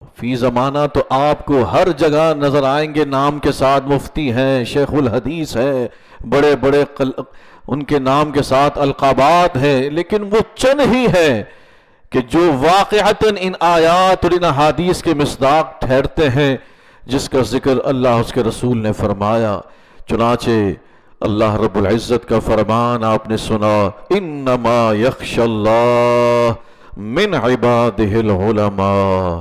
فی زمانہ تو آپ کو ہر جگہ نظر آئیں گے، نام کے ساتھ مفتی ہیں، شیخ الحدیث ہیں، بڑے بڑے ان کے نام کے ساتھ القابات ہیں، لیکن وہ چند ہی ہیں کہ جو واقعتاً ان آیات اور ان احادیث کے مصداق ٹھہرتے ہیں، جس کا ذکر اللہ اس کے رسول نے فرمایا۔ چنانچہ اللہ رب العزت کا فرمان آپ نے سنا، انما یخشی اللہ من عبادہ العلماء،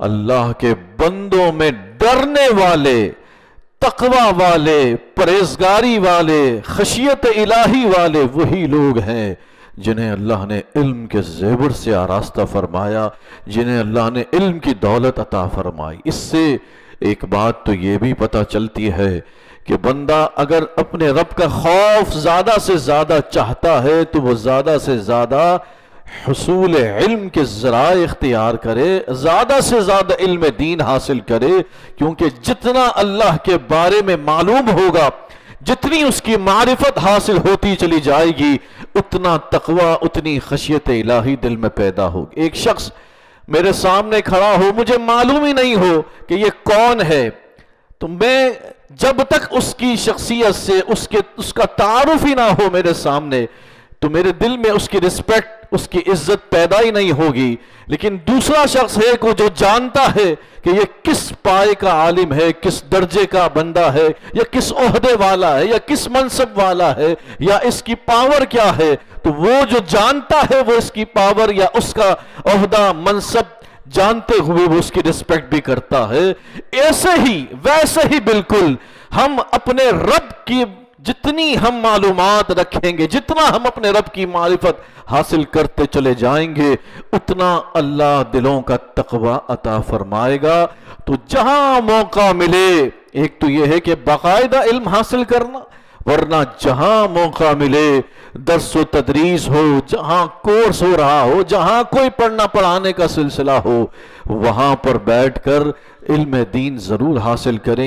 اللہ کے بندوں میں ڈرنے والے، تقوی والے، پرہیزگاری والے، خشیت الہی والے وہی لوگ ہیں جنہیں اللہ نے علم کے زیور سے آراستہ فرمایا، جنہیں اللہ نے علم کی دولت عطا فرمائی۔ اس سے ایک بات تو یہ بھی پتہ چلتی ہے کہ بندہ اگر اپنے رب کا خوف زیادہ سے زیادہ چاہتا ہے تو وہ زیادہ سے زیادہ حصول علم کے ذرائع اختیار کرے، زیادہ سے زیادہ علم دین حاصل کرے، کیونکہ جتنا اللہ کے بارے میں معلوم ہوگا، جتنی اس کی معرفت حاصل ہوتی چلی جائے گی، اتنا تقوی، اتنی خشیت الہی دل میں پیدا ہوگی۔ ایک شخص میرے سامنے کھڑا ہو، مجھے معلوم ہی نہیں ہو کہ یہ کون ہے، تو میں جب تک اس کی شخصیت سے اس کا تعارف ہی نہ ہو میرے سامنے، تو میرے دل میں اس کی رسپیکٹ، اس کی عزت پیدا ہی نہیں ہوگی۔ لیکن دوسرا شخص ہے کہ جو جانتا ہے کہ یہ کس پائے کا عالم ہے، کس درجے کا بندہ ہے، یا کس عہدے والا ہے، یا کس منصب والا ہے، یا اس کی پاور کیا ہے، تو وہ جو جانتا ہے وہ اس کی پاور یا اس کا عہدہ منصب جانتے ہوئے وہ اس کی رسپیکٹ بھی کرتا ہے۔ ایسے ہی ویسے ہی بالکل ہم اپنے رب کی جتنی ہم معلومات رکھیں گے، جتنا ہم اپنے رب کی معرفت حاصل کرتے چلے جائیں گے، اتنا اللہ دلوں کا تقوی عطا فرمائے گا۔ تو جہاں موقع ملے، ایک تو یہ ہے کہ باقاعدہ علم حاصل کرنا، ورنہ جہاں موقع ملے، درس و تدریس ہو، جہاں کورس ہو رہا ہو، جہاں کوئی پڑھنا پڑھانے کا سلسلہ ہو، وہاں پر بیٹھ کر علم دین ضرور حاصل کریں۔